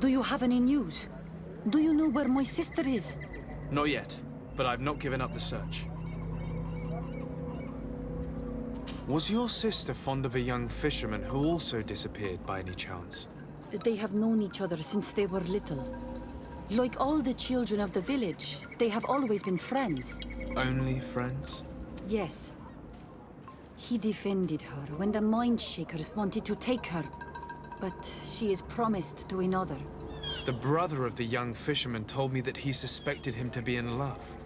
Do you have any news? Do you know where my sister is? Not yet, but I've not given up the search. Was your sister fond of a young fisherman who also disappeared by any chance? They have known each other since they were little. Like all the children of the village, they have always been friends. Only friends? Yes. He defended her when the Mindshakers wanted to take her, but she is promised to another. The brother of the young fisherman told me that he suspected him to be in love,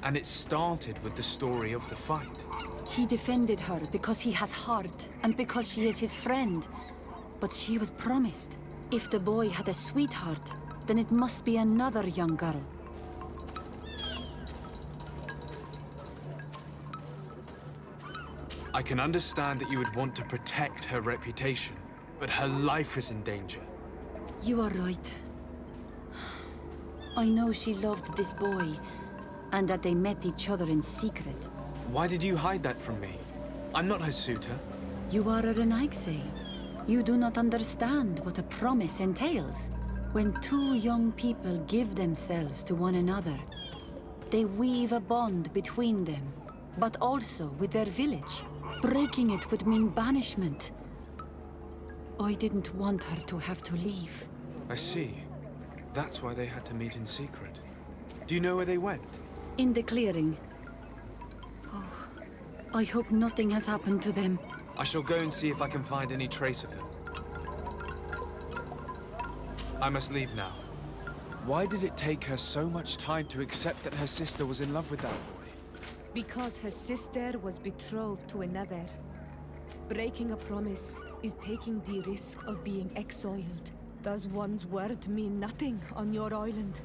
and it started with the story of the fight. He defended her because he has heart, and because she is his friend. But she was promised. If the boy had a sweetheart, then it must be another young girl. I can understand that you would want to protect her reputation, but her life is in danger. You are right. I know she loved this boy, and that they met each other in secret. Why did you hide that from me? I'm not her suitor. You are a Renaigse. You do not understand what a promise entails. When two young people give themselves to one another, they weave a bond between them, but also with their village. Breaking it would mean banishment. I didn't want her to have to leave. I see. That's why they had to meet in secret. Do you know where they went? In the clearing. Oh, I hope nothing has happened to them. I shall go and see if I can find any trace of them. I must leave now. Why did it take her so much time to accept that her sister was in love with that boy? Because her sister was betrothed to another. Breaking a promise is taking the risk of being exiled. Does one's word mean nothing on your island?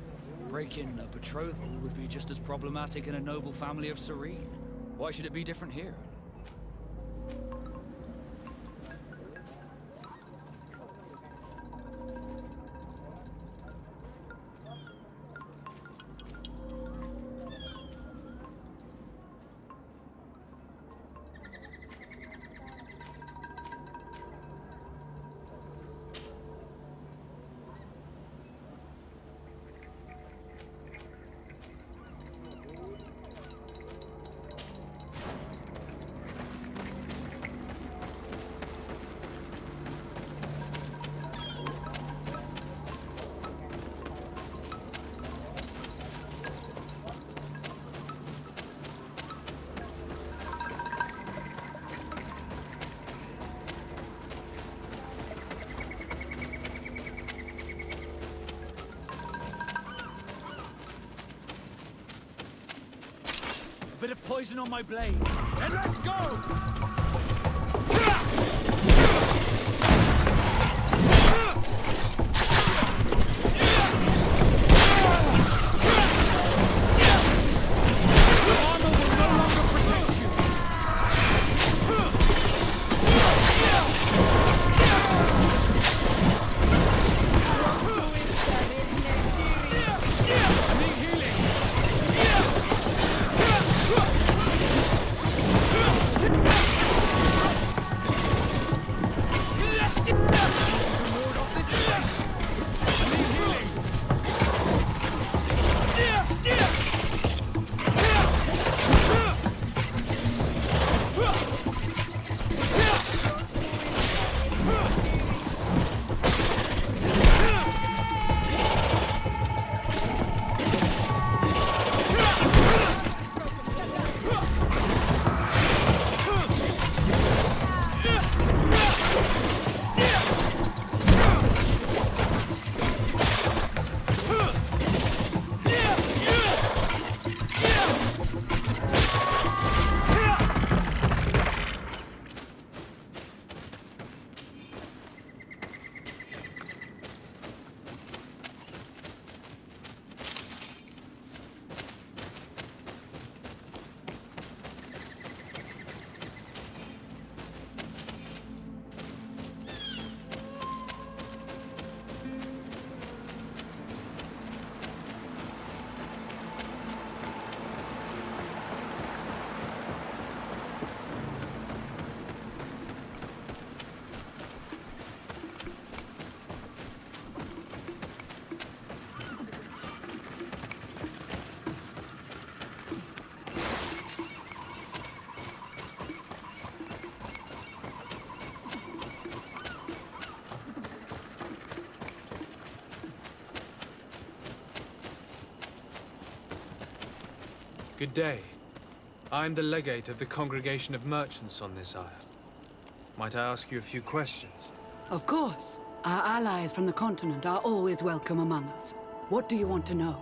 Breaking a betrothal would be just as problematic in a noble family of Serene. Why should it be different here? Bit of poison on my blade, and let's go! Good day. I'm the legate of the congregation of merchants on this isle. Might I ask you a few questions? Of course. Our allies from the continent are always welcome among us. What do you want to know?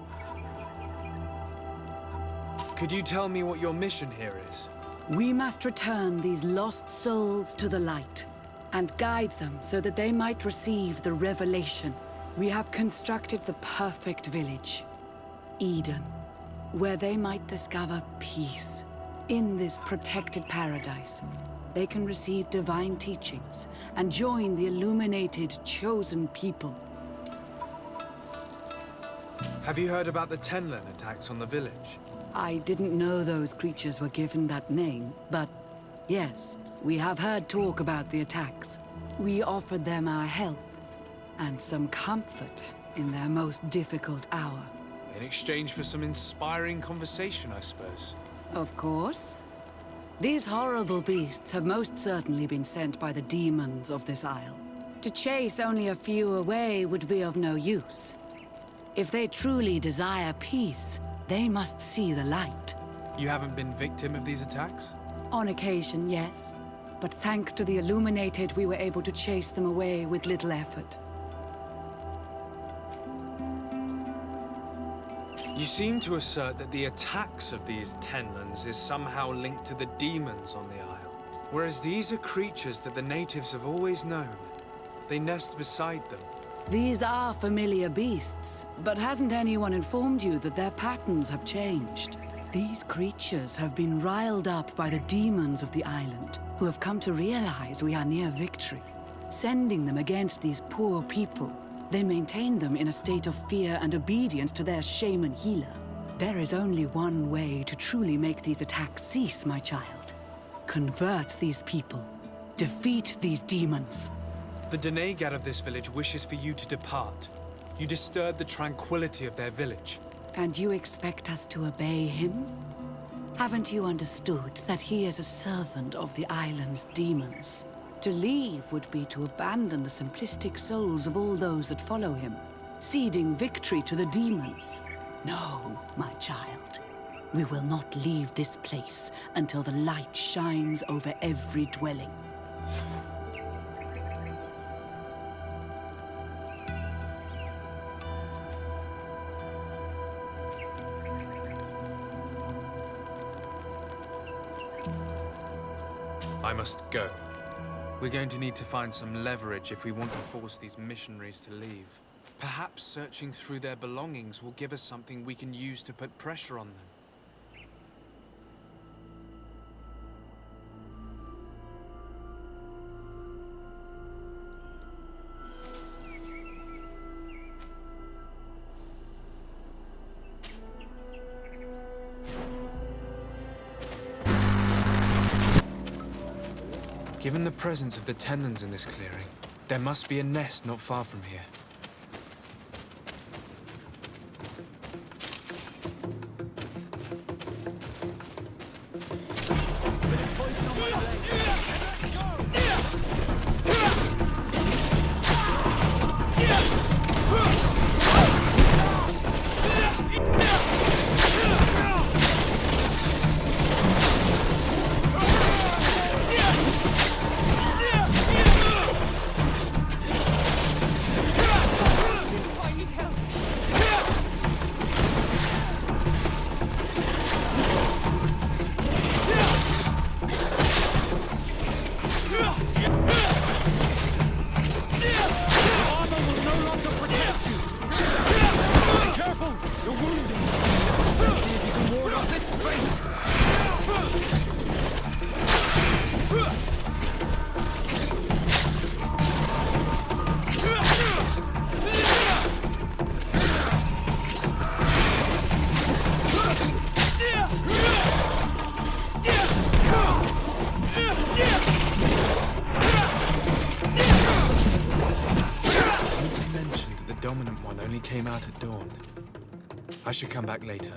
Could you tell me what your mission here is? We must return these lost souls to the light and guide them so that they might receive the revelation. We have constructed the perfect village, Eden, where they might discover peace. In this protected paradise, they can receive divine teachings and join the illuminated, chosen people. Have you heard about the Tenlen attacks on the village? I didn't know those creatures were given that name, but yes, we have heard talk about the attacks. We offered them our help and some comfort in their most difficult hour. In exchange for some inspiring conversation, I suppose. Of course. These horrible beasts have most certainly been sent by the demons of this isle. To chase only a few away would be of no use. If they truly desire peace, they must see the light. You haven't been victim of these attacks? On occasion, yes. But thanks to the Illuminated, we were able to chase them away with little effort. You seem to assert that the attacks of these Tenlens is somehow linked to the demons on the isle. Whereas these are creatures that the natives have always known. They nest beside them. These are familiar beasts, but hasn't anyone informed you that their patterns have changed? These creatures have been riled up by the demons of the island, who have come to realize we are near victory. Sending them against these poor people, they maintain them in a state of fear and obedience to their shaman healer. There is only one way to truly make these attacks cease, my child. Convert these people. Defeat these demons. The Denegat of this village wishes for you to depart. You disturb the tranquility of their village. And you expect us to obey him? Haven't you understood that he is a servant of the island's demons? To leave would be to abandon the simplistic souls of all those that follow him, ceding victory to the demons. No, my child. We will not leave this place until the light shines over every dwelling. I must go. We're going to need to find some leverage if we want to force these missionaries to leave. Perhaps searching through their belongings will give us something we can use to put pressure on them. Given the presence of the Tenlens in this clearing, there must be a nest not far from here. Came out at dawn. I should come back later.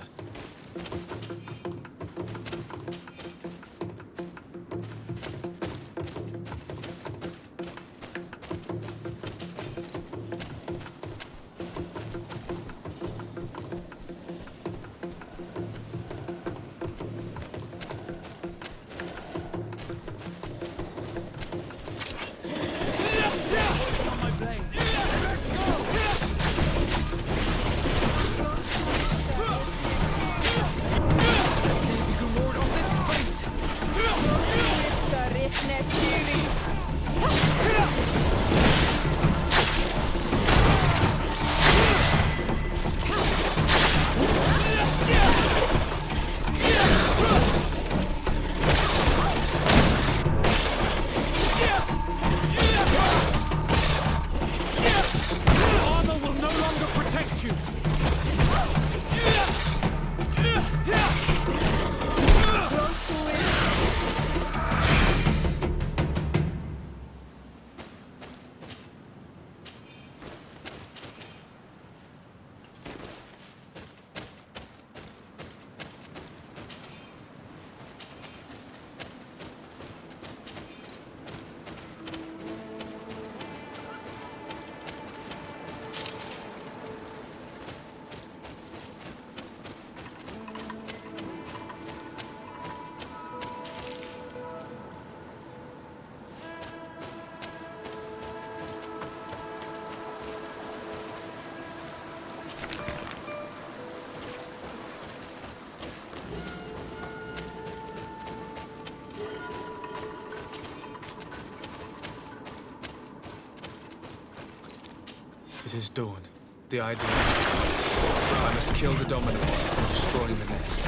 It is dawn. The ideal. I must kill the dominant one before destroying the nest. A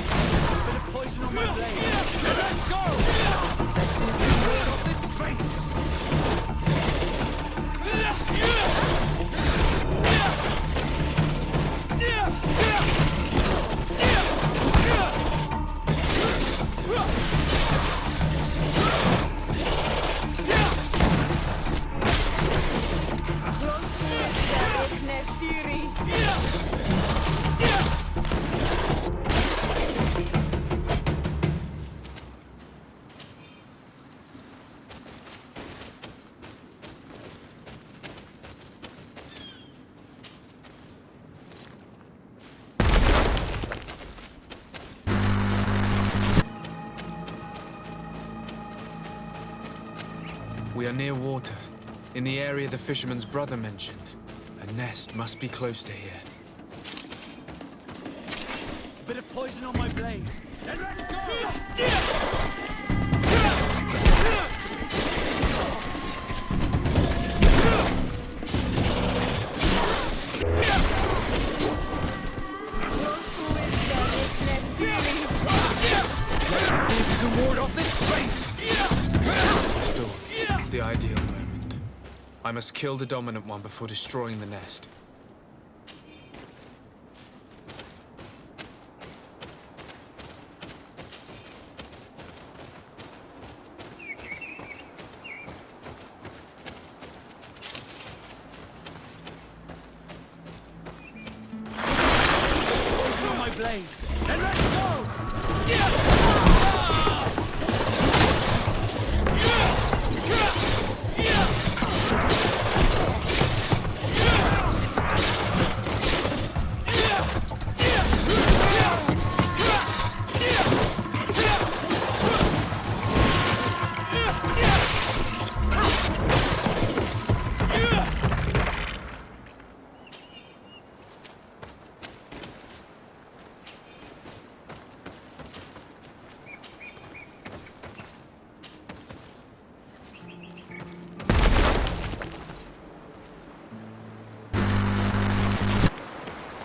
bit of poison on my blade. Let's go! Let's see if we can ward off this fate. We are near water, in the area the fisherman's brother mentioned. A nest must be close to here. A bit of poison on my blade. Then let's go! You can ward off this fate! The ideal moment. I must kill the dominant one before destroying the nest. Poison on my blade. Then let's go!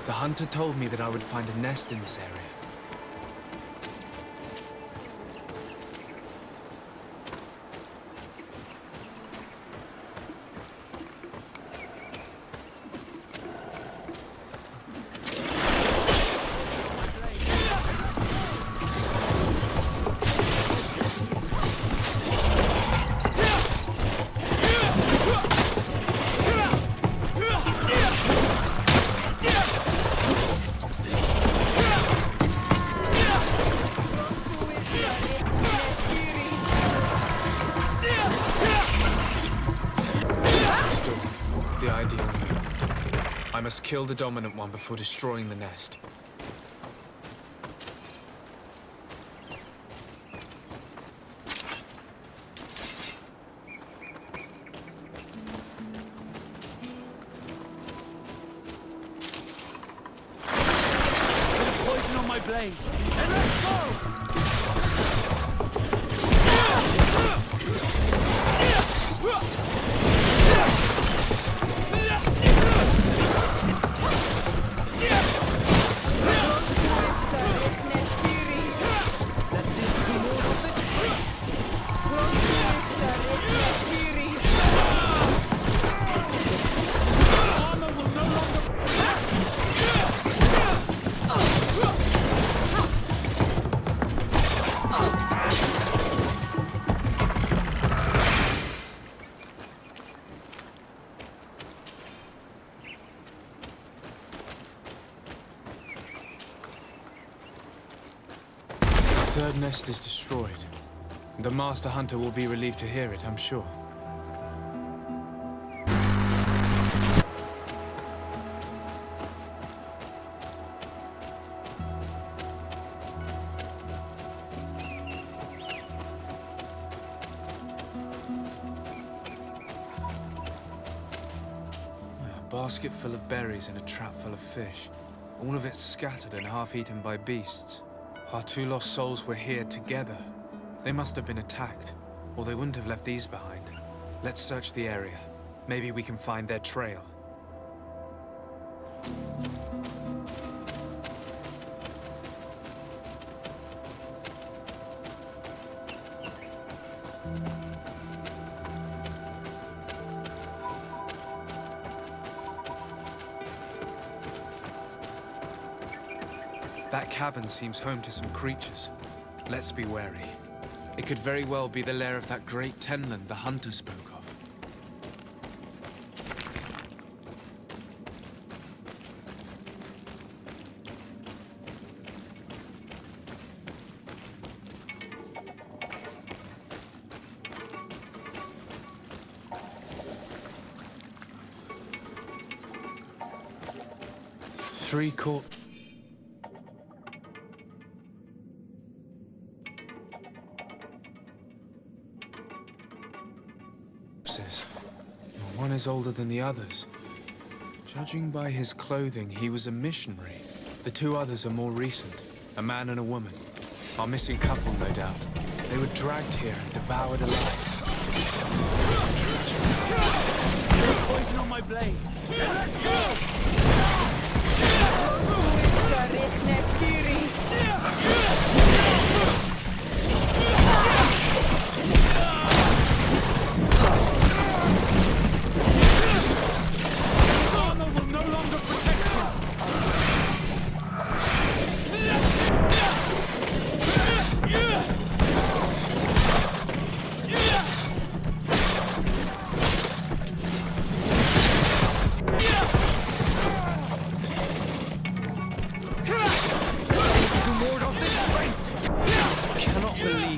The hunter told me that I would find a nest in this area. The ideal moment. I must kill the dominant one before destroying the nest. Poison on my blade. And let's go! Let's see if we can ward off this fate. Armor will no longer... The third nest is destroyed. The master hunter will be relieved to hear it, I'm sure. A basket full of berries and a trap full of fish. All of it scattered and half eaten by beasts. Our two lost souls were here together. They must have been attacked, or they wouldn't have left these behind. Let's search the area. Maybe we can find their trail. That cavern seems home to some creatures. Let's be wary. It could very well be the lair of that great tenland the hunter spoke of. Three corpses. One is older than the others. Judging by his clothing, he was a missionary. The two others are more recent, a man and a woman. Our missing couple, no doubt. They were dragged here and devoured alive. Poison on my blade. Let's go! Armor will no longer protect you.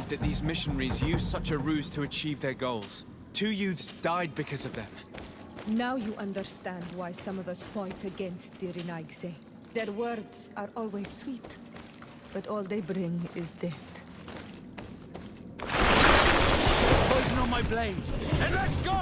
That these missionaries used such a ruse to achieve their goals. 2 youths died because of them. Now you understand why some of us fight against the Renaigse. Their words are always sweet, but all they bring is death. Poison on my blade. And let's go!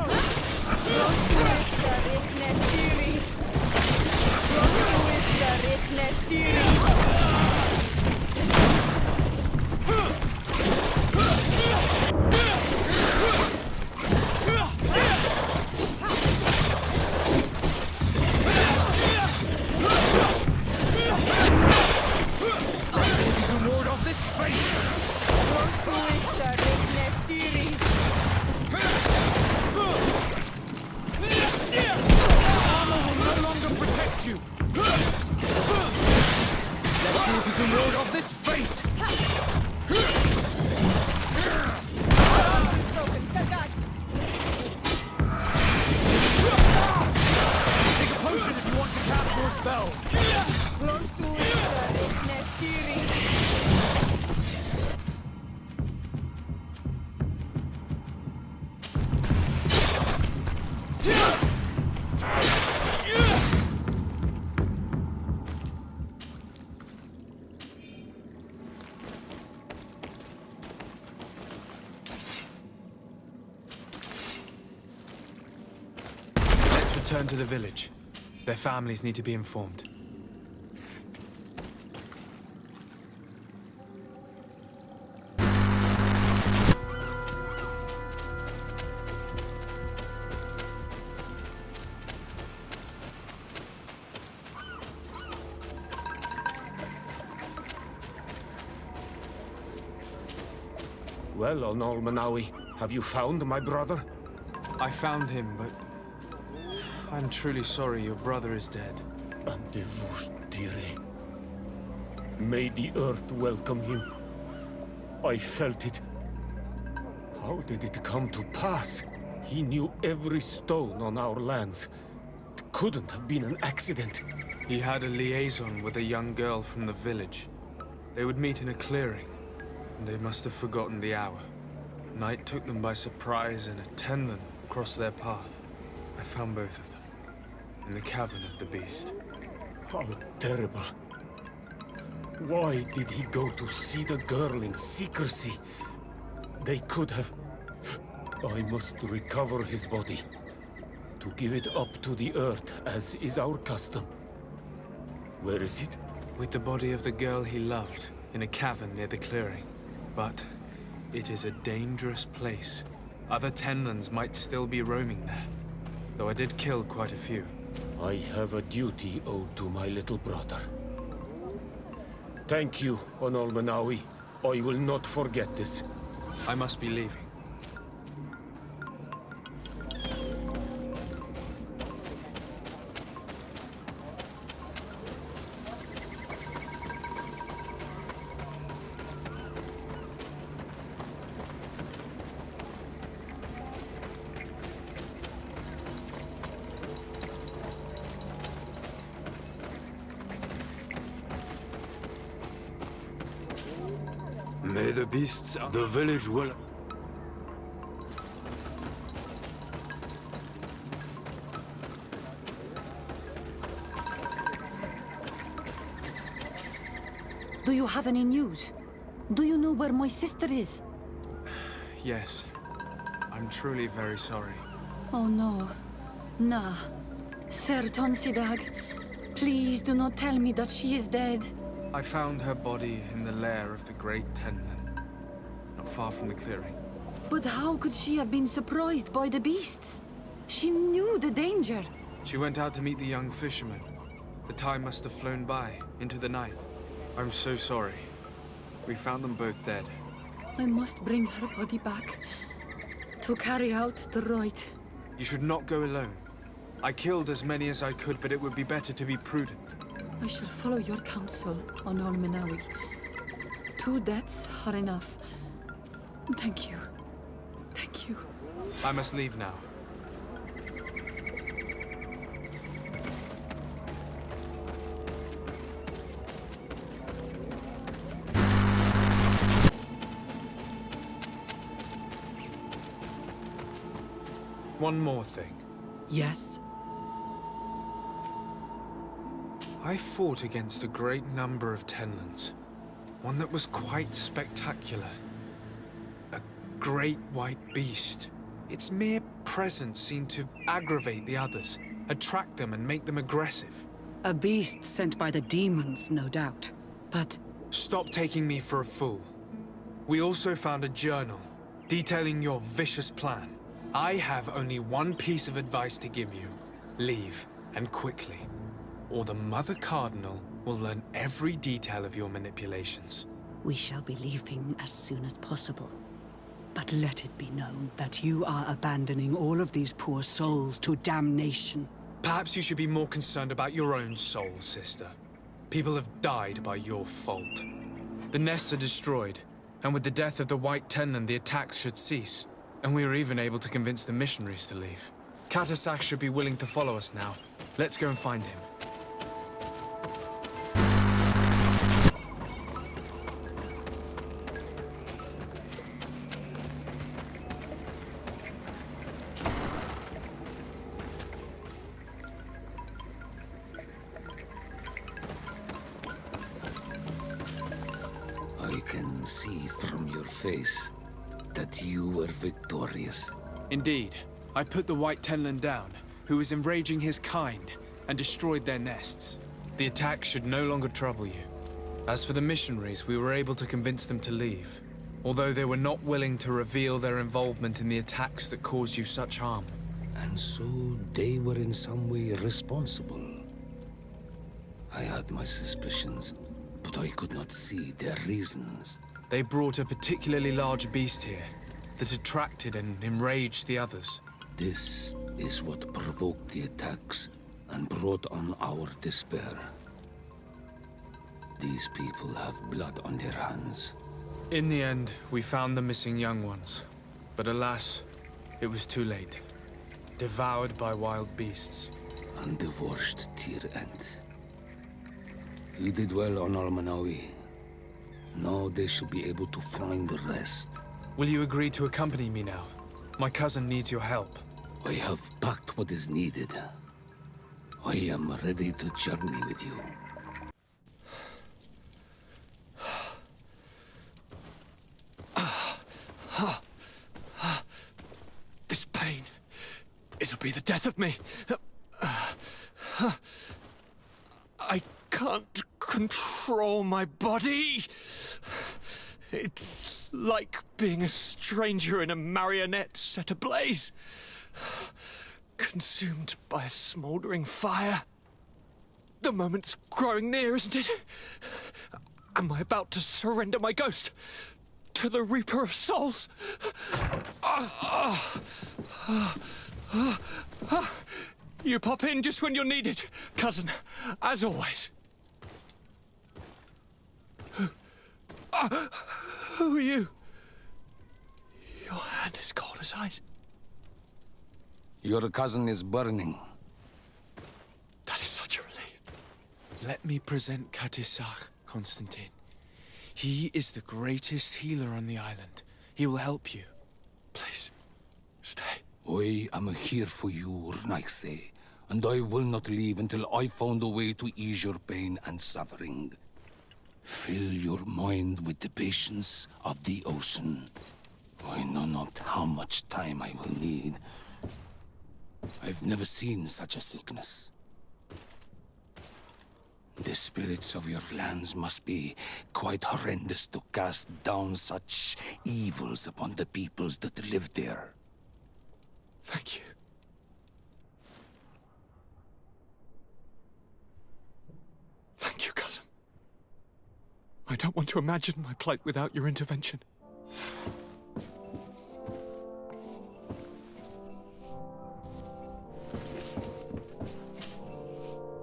Return to the village. Their families need to be informed. Well, Onol Manawi, have you found my brother? I found him, but I'm truly sorry your brother is dead. May the earth welcome him. I felt it. How did it come to pass? He knew every stone on our lands. It couldn't have been an accident. He had a liaison with a young girl from the village. They would meet in a clearing, and they must have forgotten the hour. Night took them by surprise, and a tenland crossed their path. I found both of them in the cavern of the beast. How terrible. Why did he go to see the girl in secrecy? They could have... I must recover his body. To give it up to the earth, as is our custom. Where is it? With the body of the girl he loved, in a cavern near the clearing. But it is a dangerous place. Other tenlands might still be roaming there, though I did kill quite a few. I have a duty owed to my little brother. Thank you, Onolmenawi. I will not forget this. I must be leaving. May the beasts, the village will... Do you have any news? Do you know where my sister is? Yes. I'm truly very sorry. Oh no. Nah. Sir Tonsidag, please do not tell me that she is dead. I found her body in the lair of the Great Tenlin, not far from the clearing. But how could she have been surprised by the beasts? She knew the danger. She went out to meet the young fisherman. The time must have flown by, into the night. I'm so sorry. We found them both dead. I must bring her body back to carry out the rite. You should not go alone. I killed as many as I could, but it would be better to be prudent. I shall follow your counsel, Onolmenawi. 2 deaths are enough. Thank you. Thank you. I must leave now. One more thing. Yes? I fought against a great number of Tenlins. One that was quite spectacular. A great white beast. Its mere presence seemed to aggravate the others, attract them and make them aggressive. A beast sent by the demons, no doubt. But Stop taking me for a fool. We also found a journal detailing your vicious plan. I have only one piece of advice to give you. Leave, and quickly. Or the Mother Cardinal will learn every detail of your manipulations. we shall be leaving as soon as possible. But let it be known that you are abandoning all of these poor souls to damnation. Perhaps you should be more concerned about your own soul, sister. People have died by your fault. The nests are destroyed, and with the death of the White Tenland, the attacks should cease. And we were even able to convince the missionaries to leave. Katasak should be willing to follow us now. Let's go and find him. I can see from your face that you were victorious. Indeed. I put the White Tenland down, who was enraging his kind, and destroyed their nests. The attack should no longer trouble you. As for the missionaries, we were able to convince them to leave, although they were not willing to reveal their involvement in the attacks that caused you such harm. And so they were in some way responsible. I had my suspicions, but I could not see their reasons. They brought a particularly large beast here that attracted and enraged the others. This is what provoked the attacks and brought on our despair. These people have blood on their hands. In the end, we found the missing young ones. But alas, it was too late. Devoured by wild beasts. And divorced to your end. You did well on Almanawi. Now they shall be able to find the rest. Will you agree to accompany me now? My cousin needs your help. I have packed what is needed. I am ready to journey with you. This pain, it'll be the death of me. I can't control my body. It's like being a stranger in a marionette set ablaze. Consumed by a smouldering fire. The moment's growing near, isn't it? Am I about to surrender my ghost to the Reaper of Souls? You pop in just when you're needed, cousin, as always. Who are you? Your hand is cold as ice. Your cousin is burning. That is such a relief. Let me present Katisach, Constantine. He is the greatest healer on the island. He will help you. Please, stay. I am here for you, Rnaixe, and I will not leave until I found a way to ease your pain and suffering. Fill your mind with the patience of the ocean. I know not how much time I will need. I've never seen such a sickness. The spirits of your lands must be quite horrendous to cast down such evils upon the peoples that live there. Thank you. Thank you, cousin. I don't want to imagine my plight without your intervention.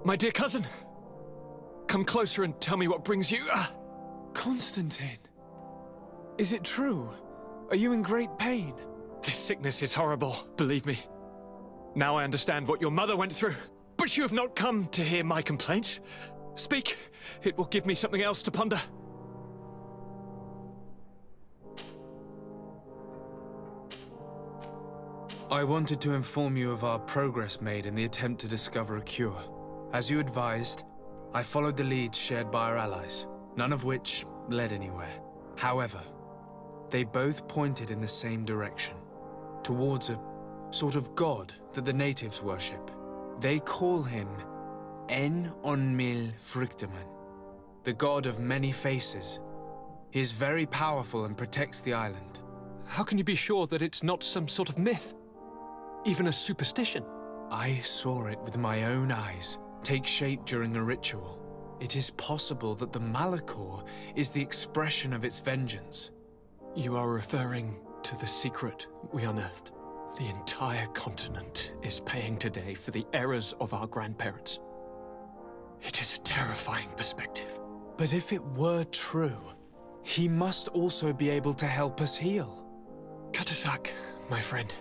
My dear cousin, come closer and tell me what brings you. Constantine! Is it true? Are you in great pain? This sickness is horrible, believe me. Now I understand what your mother went through. But you have not come to hear my complaints. Speak. It will give me something else to ponder. I wanted to inform you of our progress made in the attempt to discover a cure. As you advised, I followed the leads shared by our allies, none of which led anywhere. However, they both pointed in the same direction, towards a sort of god that the natives worship. They call him En-on-mil Frictaman, the god of many faces. He is very powerful and protects the island. How can you be sure that it's not some sort of myth? Even a superstition? I saw it with my own eyes take shape during a ritual. It is possible that the Malachor is the expression of its vengeance. You are referring to the secret we unearthed. The entire continent is paying today for the errors of our grandparents. It is a terrifying perspective. But if it were true, he must also be able to help us heal. Katasak, my friend.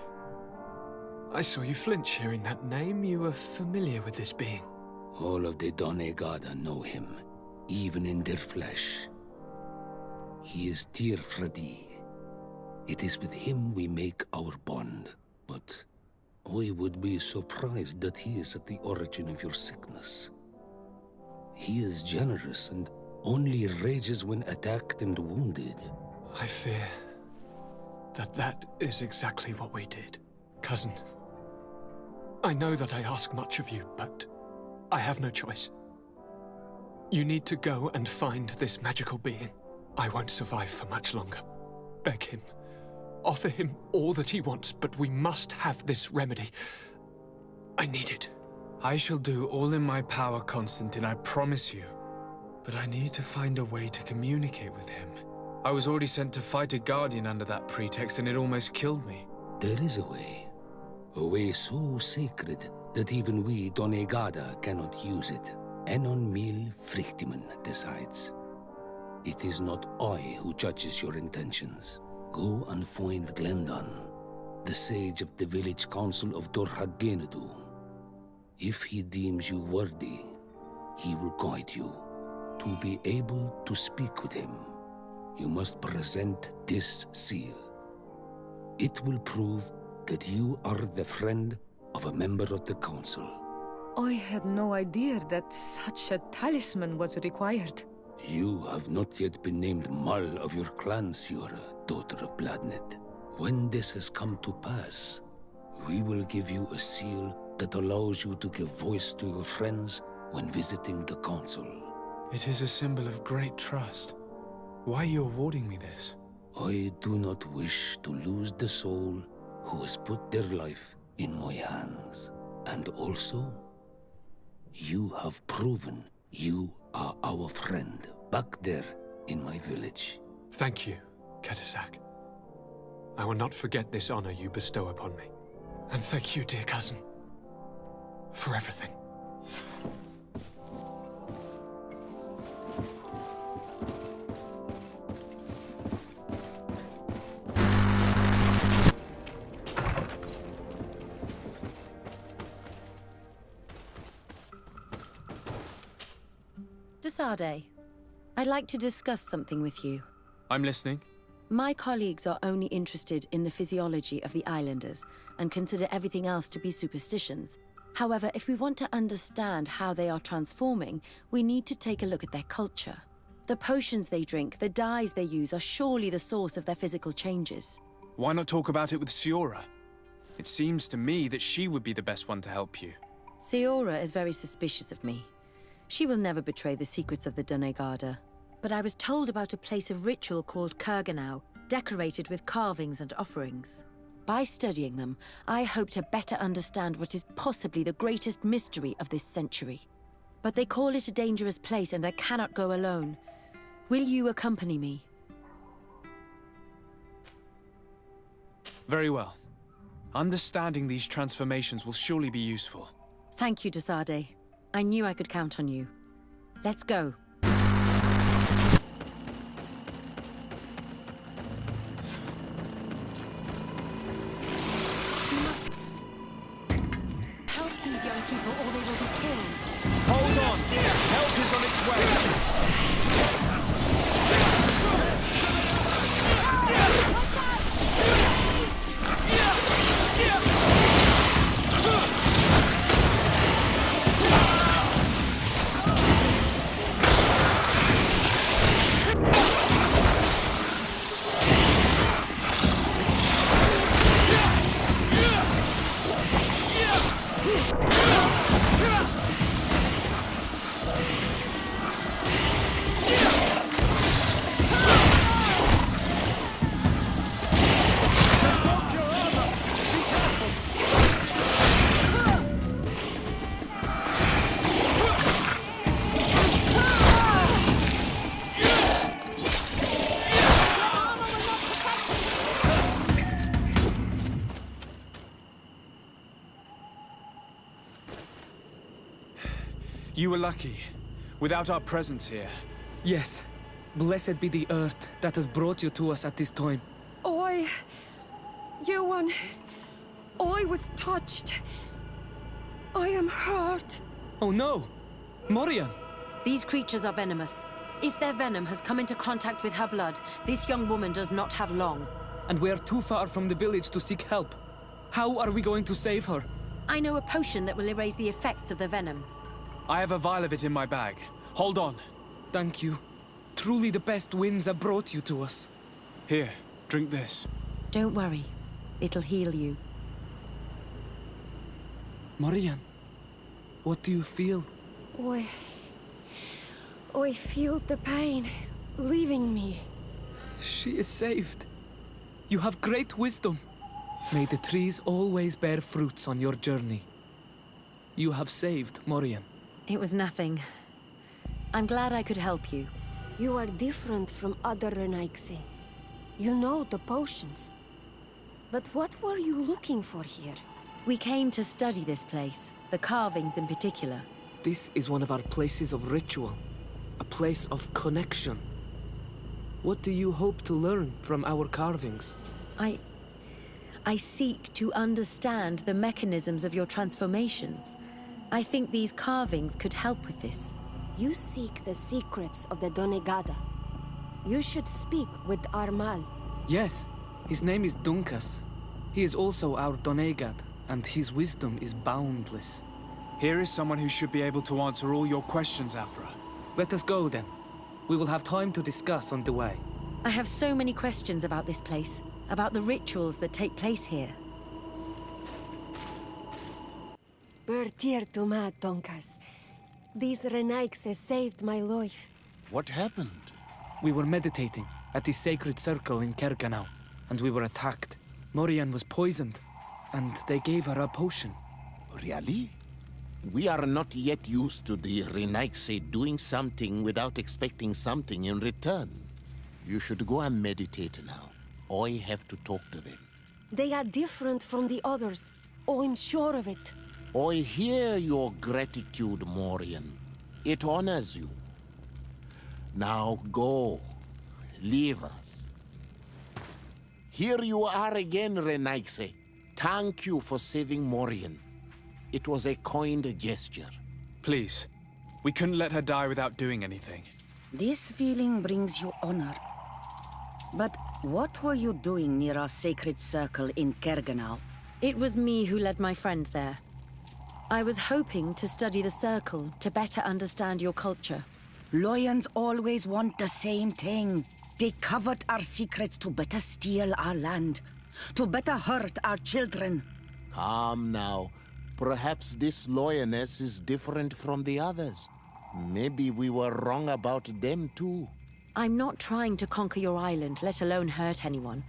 I saw you flinch hearing that name. You were familiar with this being. All of the Donegada know him, even in their flesh. He is Tir Fradi. It is with him we make our bond. But I would be surprised that he is at the origin of your sickness. He is generous and only rages when attacked and wounded. I fear that that is exactly what we did. Cousin, I know that I ask much of you, but I have no choice. You need to go and find this magical being. I won't survive for much longer. Beg him. Offer him all that he wants, but we must have this remedy. I need it. I shall do all in my power, Constantine, I promise you. But I need to find a way to communicate with him. I was already sent to fight a guardian under that pretext, and it almost killed me. There is a way so sacred that even we Donegada cannot use it. En-on-mil Frictaman decides. It is not I who judges your intentions. Go and find Glendon, the sage of the village council of Dorhagenedu. If he deems you worthy, he will guide you. To be able to speak with him, you must present this seal. It will prove that you are the friend of a member of the council. I had no idea that such a talisman was required. You have not yet been named Mal of your clan, Siora, daughter of Bladnet. When this has come to pass, we will give you a seal that allows you to give voice to your friends when visiting the council. It is a symbol of great trust. Why are you awarding me this? I do not wish to lose the soul who has put their life in my hands. And also, you have proven you are our friend back there in my village. Thank you, Katasak. I will not forget this honor you bestow upon me. And thank you, dear cousin, for everything. Desade, I'd like to discuss something with you. I'm listening. My colleagues are only interested in the physiology of the islanders and consider everything else to be superstitions. However, if we want to understand how they are transforming, we need to take a look at their culture. The potions they drink, the dyes they use are surely the source of their physical changes. Why not talk about it with Siora? It seems to me that she would be the best one to help you. Siora is very suspicious of me. She will never betray the secrets of the Donegada. But I was told about a place of ritual called Kurganau, decorated with carvings and offerings. By studying them, I hope to better understand what is possibly the greatest mystery of this century. But they call it a dangerous place and I cannot go alone. Will you accompany me? Very well. Understanding these transformations will surely be useful. Thank you, Desade. I knew I could count on you. Let's go. Hold on! Help is on its way! You were lucky. Without our presence here. Yes. Blessed be the earth that has brought you to us at this time. Yuan, I was touched. I am hurt. Oh no! Morian! These creatures are venomous. If their venom has come into contact with her blood, this young woman does not have long. And we are too far from the village to seek help. How are we going to save her? I know a potion that will erase the effects of the venom. I have a vial of it in my bag. Hold on. Thank you. Truly the best winds have brought you to us. Here, drink this. Don't worry. It'll heal you. Morian, what do you feel? I feel the pain leaving me. She is saved. You have great wisdom. May the trees always bear fruits on your journey. You have saved Morian. It was nothing. I'm glad I could help you. You are different from other Renaigse. You know the potions. But what were you looking for here? We came to study this place, the carvings in particular. This is one of our places of ritual. A place of connection. What do you hope to learn from our carvings? I seek to understand the mechanisms of your transformations. I think these carvings could help with this. You seek the secrets of the Donegada. You should speak with Armal. Yes, his name is Dunkas. He is also our Donegad, and his wisdom is boundless. Here is someone who should be able to answer all your questions, Afra. Let us go then. We will have time to discuss on the way. I have so many questions about this place, about the rituals that take place here. Bertir to ma, Donkas. These Renaigse saved my life. What happened? We were meditating at the sacred circle in Kurganau, and we were attacked. Morian was poisoned. and they gave her a potion. Really? We are not yet used to the Renaigse doing something without expecting something in return. You should go and meditate now. I have to talk to them. They are different from the others. Oh, I'm sure of it. I hear your gratitude, Morian. It honors you. Now go. Leave us. Here you are again, Renaigse. Thank you for saving Morian. It was a kind gesture. Please. We couldn't let her die without doing anything. This feeling brings you honor. But what were you doing near our sacred circle in Kerganau? It was me who led my friends there. I was hoping to study the circle to better understand your culture. Loyans always want the same thing. They covet our secrets to better steal our land, to better hurt our children. Calm now. Perhaps this lioness is different from the others. Maybe we were wrong about them too. I'm not trying to conquer your island, let alone hurt anyone.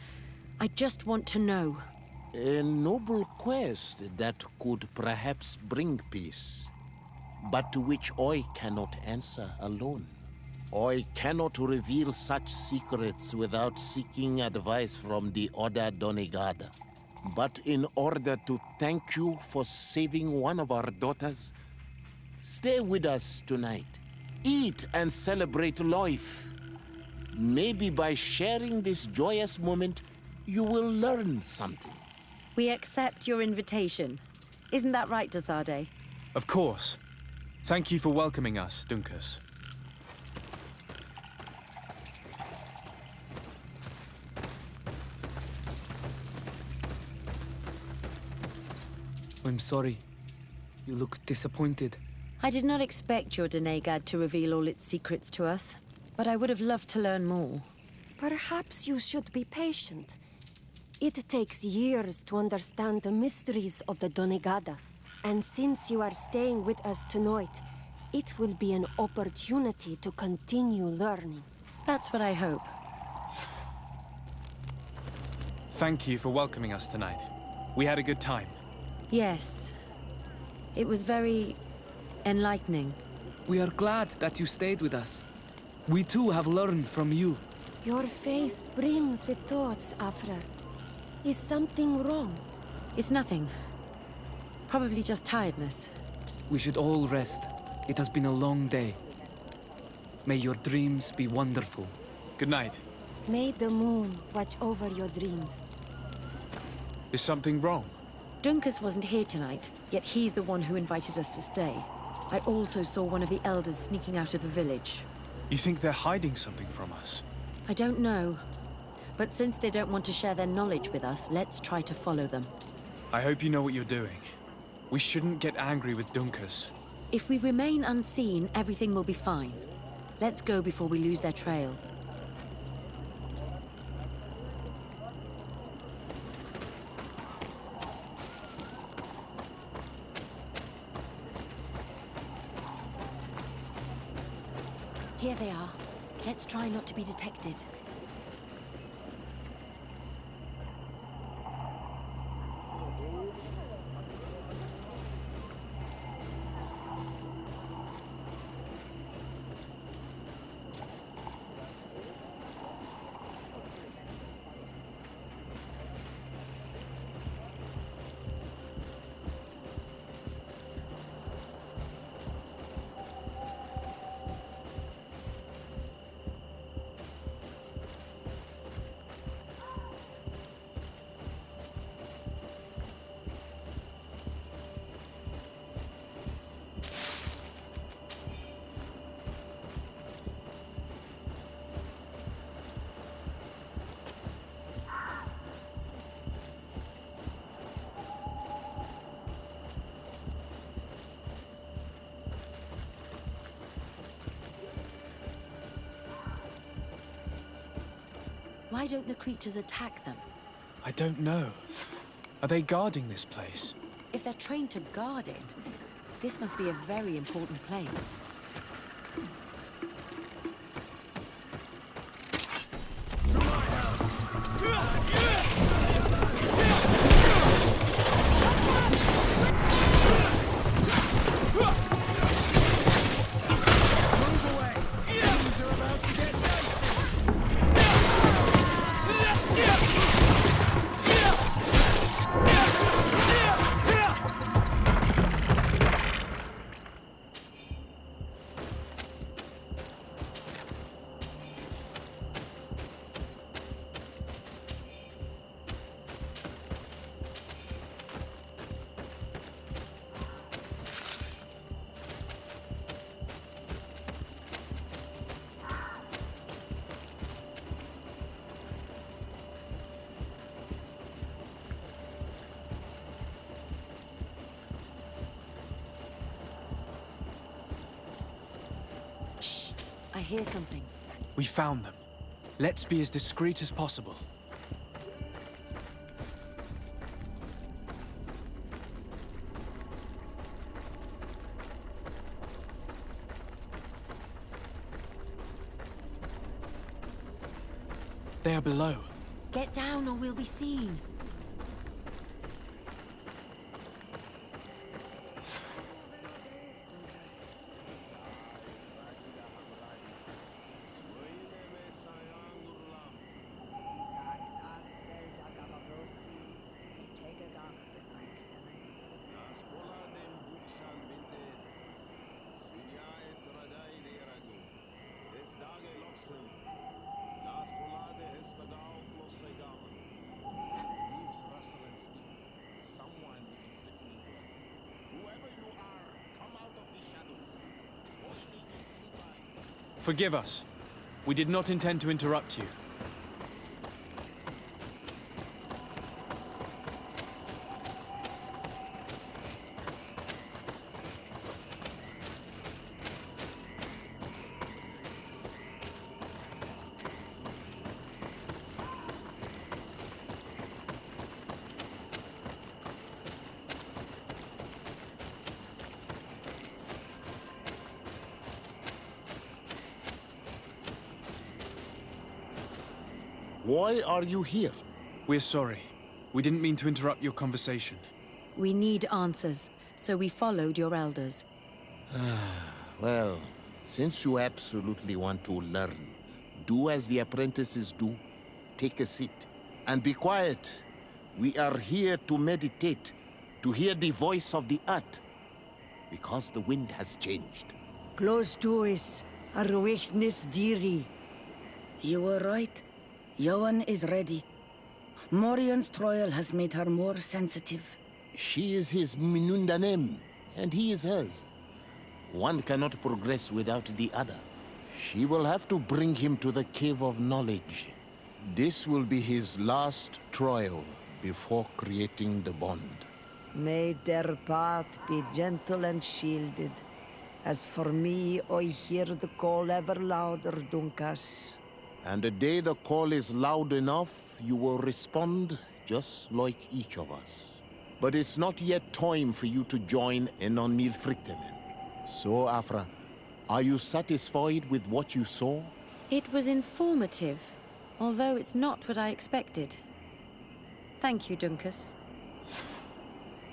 I just want to know. A noble quest that could perhaps bring peace, but to which I cannot answer alone. I cannot reveal such secrets without seeking advice from the Order Donegada. But in order to thank you for saving one of our daughters, stay with us tonight. Eat and celebrate life. Maybe by sharing this joyous moment, you will learn something. We accept your invitation. Isn't that right, Desade? Of course. Thank you for welcoming us, Dunkus. I'm sorry. You look disappointed. I did not expect your Denegad to reveal all its secrets to us, but I would have loved to learn more. Perhaps you should be patient. It takes years to understand the mysteries of the Donegada. And since you are staying with us tonight, it will be an opportunity to continue learning. That's what I hope. Thank you for welcoming us tonight. We had a good time. Yes. It was very enlightening. We are glad that you stayed with us. We too have learned from you. Your face brims with thoughts, Afra. Is something wrong? It's nothing. Probably just tiredness. We should all rest. It has been a long day. May your dreams be wonderful. Good night. May the moon watch over your dreams. Is something wrong? Dunkus wasn't here tonight, yet he's the one who invited us to stay. I also saw one of the elders sneaking out of the village. You think they're hiding something from us? I don't know. But since they don't want to share their knowledge with us, let's try to follow them. I hope you know what you're doing. We shouldn't get angry with Dunkus. If we remain unseen, everything will be fine. Let's go before we lose their trail. Here they are. Let's try not to be detected. Why don't the creatures attack them? I don't know. Are they guarding this place? If they're trained to guard it, this must be a very important place. I hear something. We found them. Let's be as discreet as possible. They are below. Get down or we'll be seen. Forgive us. We did not intend to interrupt you. Why are you here? We're sorry. We didn't mean to interrupt your conversation. We need answers, so we followed your elders. Well, since you absolutely want to learn, do as the apprentices do. Take a seat and be quiet. We are here to meditate, to hear the voice of the earth, because the wind has changed. Close doors, arwechnis diri. You were right. Johan is ready. Morian's trial has made her more sensitive. She is his Minundanem, and he is hers. One cannot progress without the other. She will have to bring him to the Cave of Knowledge. This will be his last trial before creating the bond. May their path be gentle and shielded. As for me, I hear the call ever louder, Dunkas. And the day the call is loud enough, you will respond just like each of us. But it's not yet time for you to join in on Milfrichtemen. So, Afra, are you satisfied with what you saw? It was informative, although it's not what I expected. Thank you, Dunkas.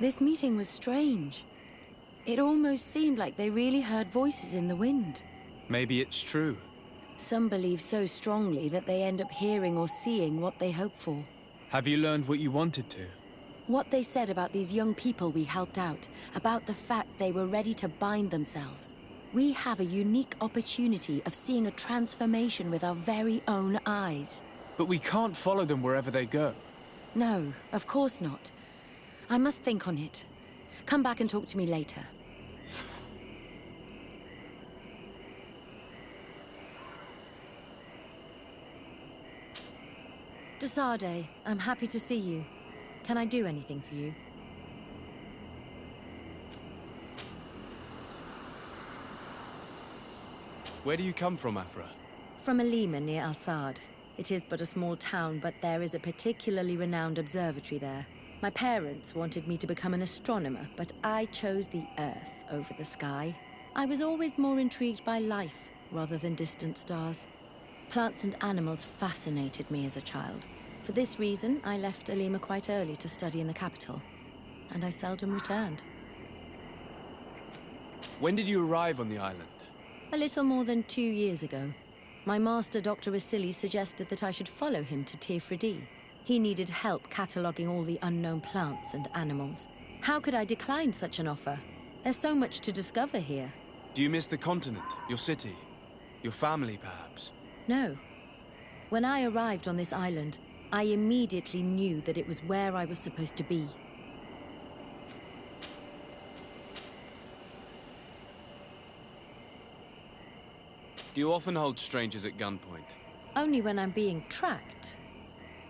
This meeting was strange. It almost seemed like they really heard voices in the wind. Maybe it's true. Some believe so strongly that they end up hearing or seeing what they hope for. Have you learned what you wanted to? What they said about these young people we helped out, about the fact they were ready to bind themselves. We have a unique opportunity of seeing a transformation with our very own eyes. But we can't follow them wherever they go. No, of course not. I must think on it. Come back and talk to me later. Desade, I'm happy to see you. Can I do anything for you? Where do you come from, Afra? From Alima near Al-Sad. It is but a small town, but there is a particularly renowned observatory there. My parents wanted me to become an astronomer, but I chose the Earth over the sky. I was always more intrigued by life rather than distant stars. Plants and animals fascinated me as a child. For this reason, I left Alima quite early to study in the capital, and I seldom returned. When did you arrive on the island? A little more than 2 years ago. My master, Dr. Vasily, suggested that I should follow him to Tifridi. He needed help cataloguing all the unknown plants and animals. How could I decline such an offer? There's so much to discover here. Do you miss the continent, your city, your family, perhaps? No. When I arrived on this island, I immediately knew that it was where I was supposed to be. Do you often hold strangers at gunpoint? Only when I'm being tracked.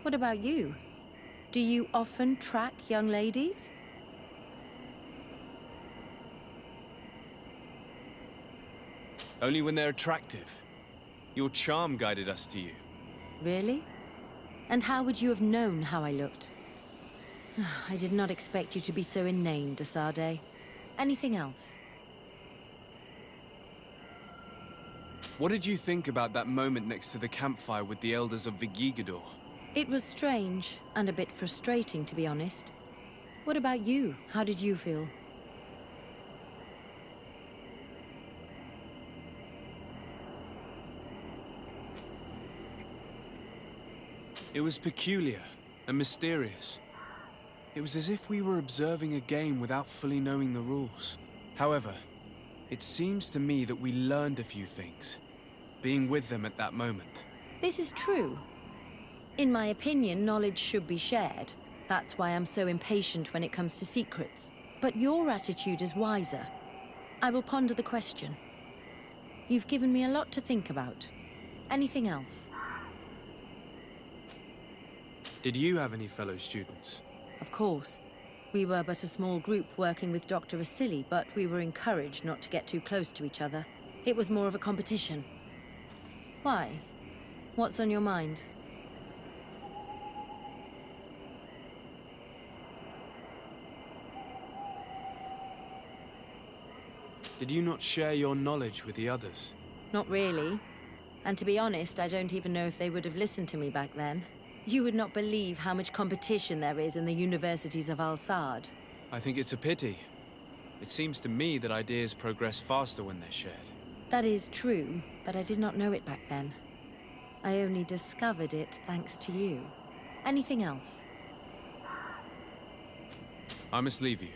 What about you? Do you often track young ladies? Only when they're attractive. Your charm guided us to you. Really? And how would you have known how I looked? I did not expect you to be so inane, Desade. Anything else? What did you think about that moment next to the campfire with the elders of Vigigador? It was strange, and a bit frustrating, to be honest. What about you? How did you feel? It was peculiar and mysterious. It was as if we were observing a game without fully knowing the rules. However, it seems to me that we learned a few things, being with them at that moment. This is true. In my opinion, knowledge should be shared. That's why I'm so impatient when it comes to secrets. But your attitude is wiser. I will ponder the question. You've given me a lot to think about. Anything else? Did you have any fellow students? Of course. We were but a small group working with Dr. Vasily, but we were encouraged not to get too close to each other. It was more of a competition. Why? What's on your mind? Did you not share your knowledge with the others? Not really. And to be honest, I don't even know if they would have listened to me back then. You would not believe how much competition there is in the universities of Al-Sad. I think it's a pity. It seems to me that ideas progress faster when they're shared. That is true, but I did not know it back then. I only discovered it thanks to you. Anything else? I must leave you.